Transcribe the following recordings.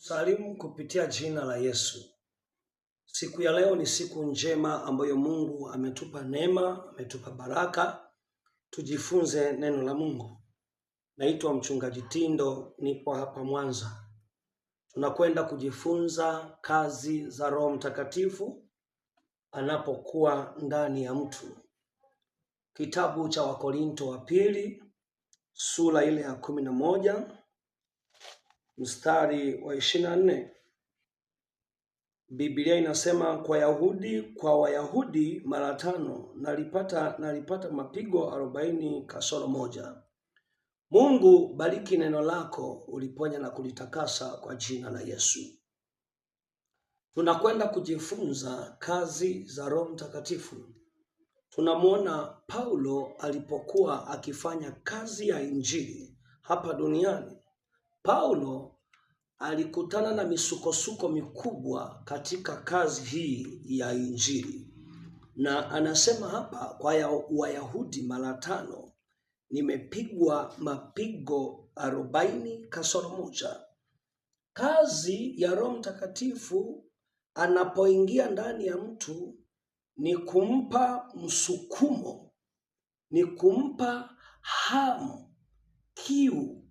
Salimu kupitia jina la Yesu. Siku ya leo ni siku njema ambayo Mungu ametupa neema, ametupa baraka. Tujifunze neno la Mungu. Naitwa Mchungaji Tindo, nipo hapa Mwanza. Tunakwenda kujifunza kazi za Roho Mtakatifu anapokuwa ndani ya mtu. Kitabu cha Wakorinto wa pili, sura ile ya 11, mstari wa 24. Biblia inasema kwa Wayahudi mara 5 nalipata mapigo 40 kasoro moja. Mungu, bariki neno lako, uliponya na kulitakasa kwa jina la Yesu. Tunakwenda kujifunza kazi za Roho Mtakatifu. Tunamuona Paulo alipokuwa akifanya kazi ya injili hapa duniani. Paulo alikutana na misukosuko mikubwa katika kazi hii ya injili. Na anasema hapa kwa Wayahudi mara 5 nimepigwa mapigo 40 kasoro moja. Kazi ya Roho Mtakatifu anapoingia ndani ya mtu ni kumpa msukumo, ni kumpa hamu, kiu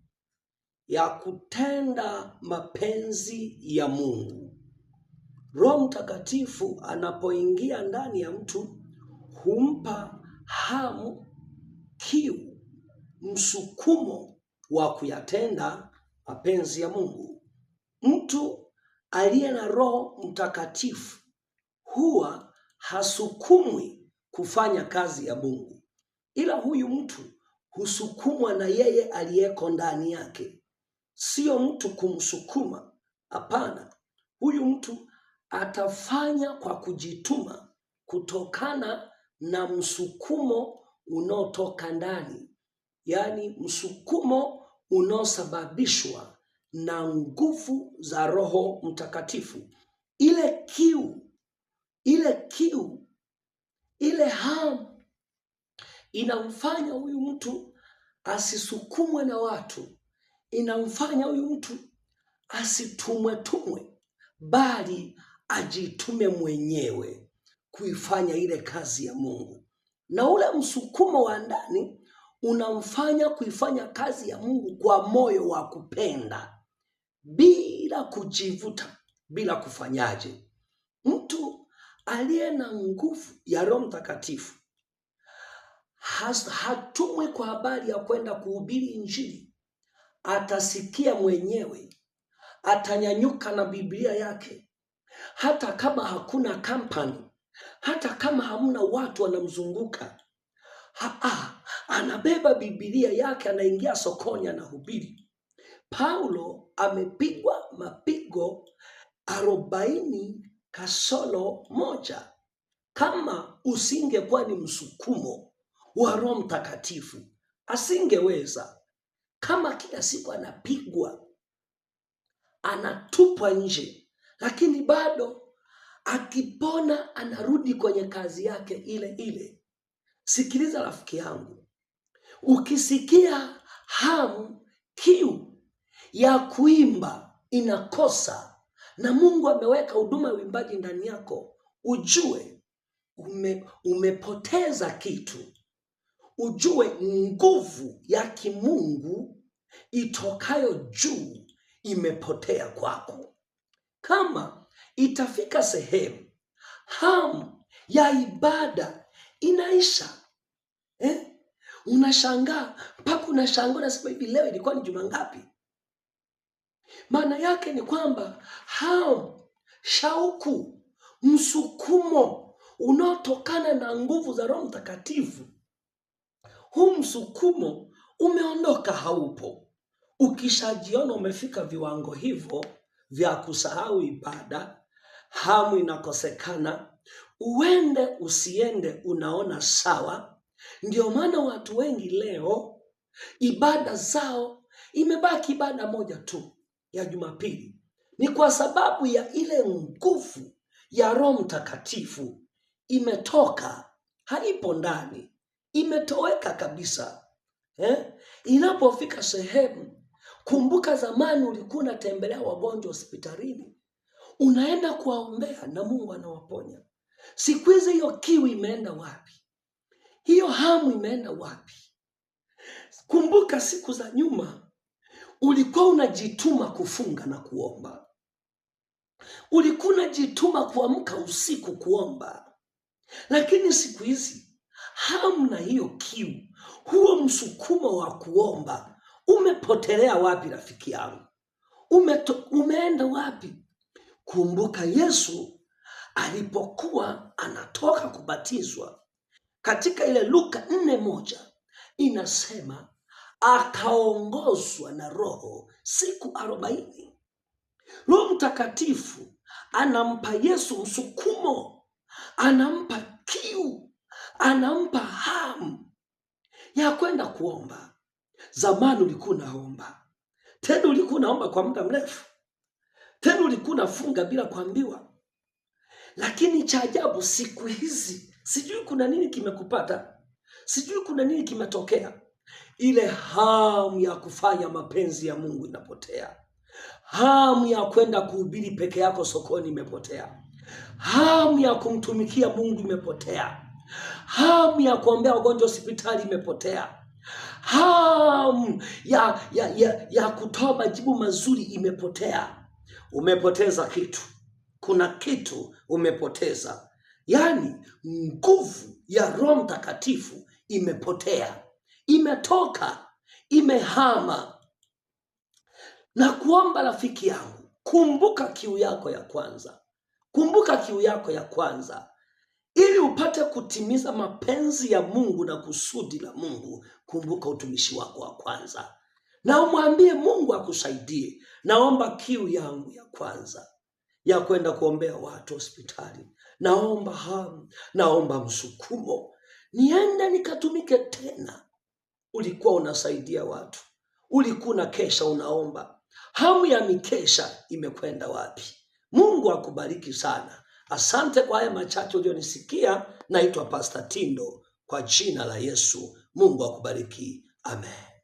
ya kutenda mapenzi ya Mungu. Roho Mtakatifu anapoingia ndani ya mtu humpa hamu, kiu, msukumo wa kuyatenda mapenzi ya Mungu. Mtu aliye na Roho Mtakatifu huwa hasukumwi kufanya kazi ya Mungu, ila huyu mtu husukumwa na yeye aliyeko ndani yake. Sio mtu kumsukuma, hapana. Huyu mtu atafanya kwa kujituma kutokana na msukumo unaotoka ndani, yaani msukumo unaosababishwa na nguvu za Roho Mtakatifu. Ile kiu, ile hamu inamfanya huyu mtu asisukumwe na watu, inamfanya huyu mtu asitumwe, bali ajitume mwenyewe kuifanya ile kazi ya Mungu. Na ule msukumo wa ndani unamfanya kuifanya kazi ya Mungu kwa moyo wa kupenda, bila kujivuta, bila kufanyaje. Mtu aliye na nguvu ya Roho Mtakatifu hatumwi kwa habari ya kwenda kuhubiri injili. Atasikia mwenyewe, atanyanyuka na Biblia yake, hata kama hakuna kampani, hata kama hamna watu wanamzunguka. Anabeba Biblia yake, anaingia sokoni, anahubiri. Paulo amepigwa mapigo 40 kasoro moja. Kama usingekuwa ni msukumo wa Roho Mtakatifu, asingeweza. Kama kila siku anapigwa, anatupwa nje, lakini bado akipona anarudi kwenye kazi yake ile ile. Sikiliza rafiki yangu, ukisikia hamu, kiu ya kuimba inakosa, na Mungu ameweka huduma ya uimbaji ndani yako, ujue umepoteza kitu. Ujue nguvu ya kimungu itokayo juu imepotea kwako. Kama itafika sehemu hamu ya ibada inaisha, unashangaa, mpaka unashangaa unasema hivi, leo ilikuwa ni juma ngapi? Maana yake ni kwamba hamu, shauku, msukumo unaotokana na nguvu za Roho Mtakatifu, huu msukumo umeondoka, haupo. Ukishajiona umefika viwango hivyo vya kusahau ibada, hamu inakosekana, uende usiende unaona sawa. Ndio maana watu wengi leo ibada zao imebaki ibada moja tu ya Jumapili. Ni kwa sababu ya ile nguvu ya Roho Mtakatifu imetoka, haipo ndani, imetoweka kabisa. Inapofika sehemu Kumbuka zamani ulikuwa unatembelea wagonjwa hospitalini, unaenda kuwaombea na Mungu anawaponya. Siku hizi hiyo kiu imeenda wapi? Hiyo hamu imeenda wapi? Kumbuka siku za nyuma ulikuwa unajituma kufunga na kuomba. Ulikuwa unajituma kuamka usiku kuomba. Lakini siku hizi hamna hiyo kiu. Huo msukumo wa kuomba umepotelea wapi rafiki yangu? Umeenda wapi? Kumbuka Yesu alipokuwa anatoka kubatizwa, katika ile Luka 4:1 inasema akaongozwa na Roho siku 40. Roho Mtakatifu anampa Yesu msukumo, anampa kiu, anampa hamu ya kwenda kuomba. Zamani ulikuwa unaomba, tena ulikuwa unaomba kwa muda mrefu, tena ulikuwa unafunga bila kuambiwa. Lakini cha ajabu siku hizi, sijui kuna nini kimekupata, sijui kuna nini kimetokea, ile hamu ya kufanya mapenzi ya Mungu inapotea. Hamu ya kwenda kuhubiri peke yako sokoni imepotea. Hamu ya kumtumikia Mungu imepotea. Hamu ya kuombea wagonjwa hospitali imepotea. Hamu ya kutoa majibu mazuri imepotea. Umepoteza kitu. Kuna kitu umepoteza. Yaani nguvu ya Roho Mtakatifu imepotea. Imetoka, imehama. Na kuomba rafiki yangu, kumbuka kiu yako ya kwanza. Kumbuka kiu yako ya kwanza. Ili upate kutimiza mapenzi ya Mungu na kusudi la Mungu, kumbuka utumishi wako wa kwanza. Na umwambie Mungu akusaidie. Naomba kiu yangu ya kwanza ya kwenda kuombea watu hospitali. Naomba hamu, naomba msukumo. Niende nikatumike tena. Ulikuwa unasaidia watu. Ulikuwa na kesha unaomba. Hamu ya mikesha imekwenda wapi? Mungu akubariki sana. Asante kwa haya machache ulionisikia. Naitwa Pastor Tindo, kwa jina la Yesu. Mungu akubariki. Amen.